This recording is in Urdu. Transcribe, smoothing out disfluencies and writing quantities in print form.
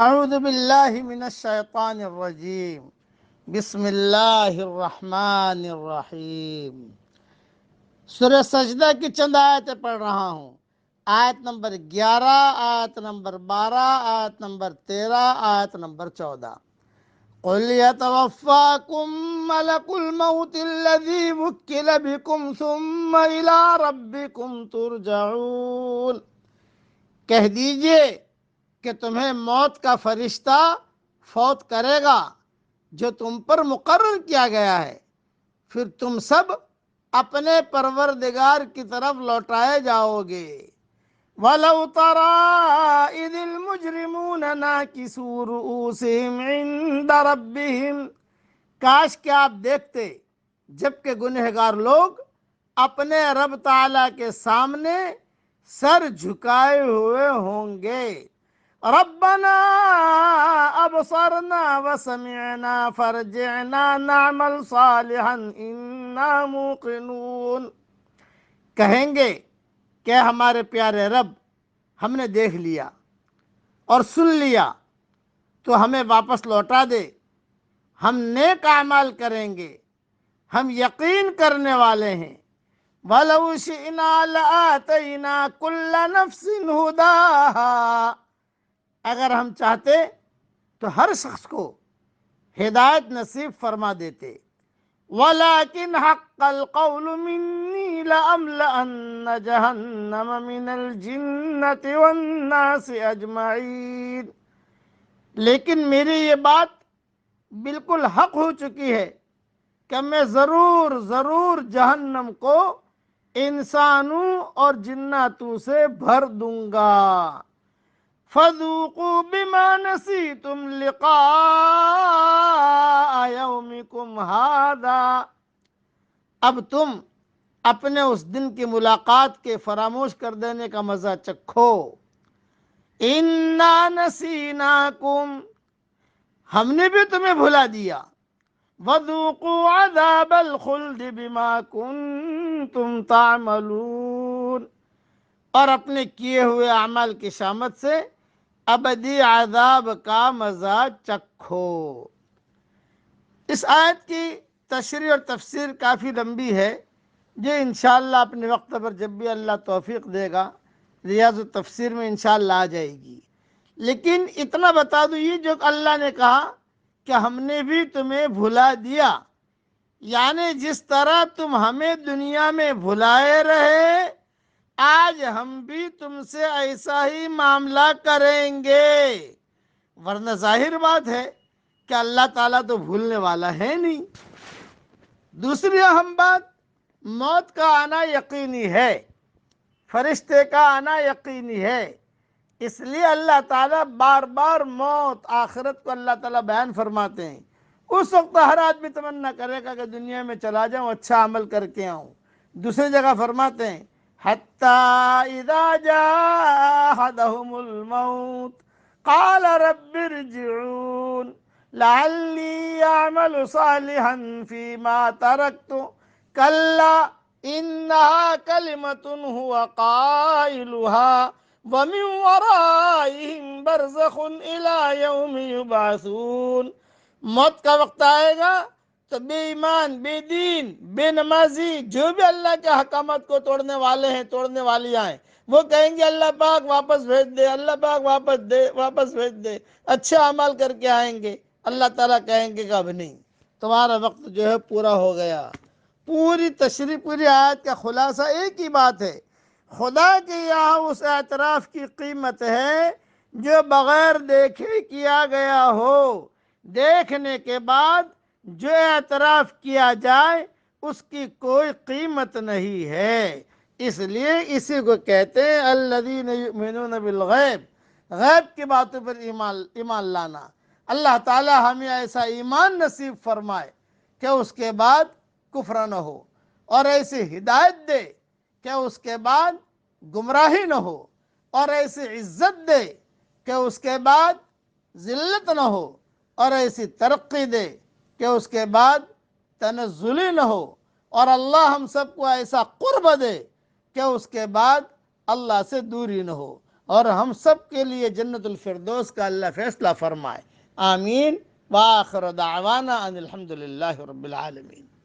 اعوذ باللہ من الشیطان الرجیم بسم اللہ الرحمن الرحیم۔ سورہ سجدہ کی چند آیتیں پڑھ رہا ہوں۔ آیت نمبر 11، آیت نمبر 12، آیت نمبر 13، آیت نمبر 14۔ قُلْ يَتَوَفَّاكُم مَلَكُ الْمَوْتِ الَّذِي وُكِّلَ بِكُمْ ثُمَّ إِلَىٰ رَبِّكُمْ تُرْجَعُونَ۔ کہہ دیجئے کہ تمہیں موت کا فرشتہ فوت کرے گا جو تم پر مقرر کیا گیا ہے، پھر تم سب اپنے پروردگار کی طرف لوٹائے جاؤ گے۔ وَلَوْ تَرَىٰ إِذِ الْمُجْرِمُونَ نَاكِسُو رُءُوسِهِمْ عِندَ رَبِّهِمْ، کاش کہ آپ دیکھتے جبکہ گنہگار لوگ اپنے رب تعالیٰ کے سامنے سر جھکائے ہوئے ہوں گے۔ ربنا ابصرنا وسمعنا فرجعنا نعمل صالحا انا موقنون۔ کہیں گے کہ ہمارے پیارے رب، ہم نے دیکھ لیا اور سن لیا تو ہمیں واپس لوٹا دے، ہم نیک اعمال کریں گے، ہم یقین کرنے والے ہیں۔ وَلَوْ شِئْنَا لَآتَيْنَا كُلَّ نَفْسٍ هُدَاهَا، اگر ہم چاہتے تو ہر شخص کو ہدایت نصیب فرما دیتے۔ وَلَكِنْ حَقَّ الْقَوْلُ مِنِّي لَأَمْلَأَنَّ جَهَنَّمَ مِنَ الْجِنَّةِ وَالنَّاسِ أَجْمَعِينَ، لیکن میری یہ بات بالکل حق ہو چکی ہے کہ میں ضرور جہنم کو انسانوں اور جناتوں سے بھر دوں گا۔ فَذُوقُوا بِمَا نَسِيتُمْ لِقَاءَ يَوْمِكُمْ هَٰذَا، اب تم اپنے اس دن کی ملاقات کے فراموش کر دینے کا مزہ چکھو۔ اِنَّا نَسِينَاكُمْ، ہم نے بھی تمہیں بھلا دیا۔ وَذُوقُوا عَذَابَ الْخُلْدِ بِمَا كُنتُمْ تَعْمَلُونَ، اور اپنے کیے ہوئے اعمال کی شامت سے ابدی عذاب کا مزہ چکھو۔ اس آیت کی تشریح اور تفسیر کافی لمبی ہے، جو انشاءاللہ اپنے وقت پر جب بھی اللہ توفیق دے گا ریاض التفسیر میں انشاءاللہ آ جائے گی۔ لیکن اتنا بتا دوں، یہ جو اللہ نے کہا کہ ہم نے بھی تمہیں بھلا دیا، یعنی جس طرح تم ہمیں دنیا میں بھلائے رہے، آج ہم بھی تم سے ایسا ہی معاملہ کریں گے۔ ورنہ ظاہر بات ہے کہ اللہ تعالیٰ تو بھولنے والا ہے نہیں۔ دوسری اہم بات، موت کا آنا یقینی ہے، فرشتے کا آنا یقینی ہے، اس لیے اللہ تعالیٰ بار بار موت، آخرت کو اللہ تعالیٰ بیان فرماتے ہیں۔ اس وقت ہر آدمی تمنا کرے گا کہ دنیا میں چلا جاؤں، اچھا عمل کر کے آؤں۔ دوسری جگہ فرماتے ہیں حَتَّى إِذَا جَاءَ أَحَدَهُمُ الْمَوْتُ قَالَ رَبِّ ارْجِعُونِ لَعَلِّي أَعْمَلُ صَالِحًا فِيمَا تَرَكْتُ كَلَّا إِنَّهَا كَلِمَةٌ هُوَ قَائِلُهَا وَمِن وَرَائِهِمْ بَرْزَخٌ إِلَىٰ يَوْمِ يُبْعَثُونَ۔ موت کا وقت آئے گا تو بے ایمان، بے دین، بے نمازی، جو بھی اللہ کے حکامات کو توڑنے والے ہیں، توڑنے والیاں ہیں، وہ کہیں گے اللہ پاک واپس بھیج دے، اللہ پاک واپس بھیج دے، اچھے اعمال کر کے آئیں گے۔ اللہ تعالیٰ کہیں گے کہ اب نہیں، تمہارا وقت جو ہے پورا ہو گیا۔ پوری تشریح، پوری آیت کا خلاصہ ایک ہی بات ہے، خدا کے یہاں اس اعتراف کی قیمت ہے جو بغیر دیکھے کیا گیا ہو۔ دیکھنے کے بعد جو اعتراف کیا جائے اس کی کوئی قیمت نہیں ہے۔ اس لیے اسی کو کہتے ہیں الذین یؤمنون بالغیب، غیب کی باتوں پر ایمان لانا۔ اللہ تعالی ہمیں ایسا ایمان نصیب فرمائے کہ اس کے بعد کفر نہ ہو، اور ایسی ہدایت دے کہ اس کے بعد گمراہی نہ ہو، اور ایسی عزت دے کہ اس کے بعد ذلت نہ ہو، اور ایسی ترقی دے کہ اس کے بعد تنزلی نہ ہو، اور اللہ ہم سب کو ایسا قرب دے کہ اس کے بعد اللہ سے دوری نہ ہو۔ اور ہم سب کے لیے جنت الفردوس کا اللہ فیصلہ فرمائے. آمین. وآخر دعوانا ان الحمد للہ رب العالمین.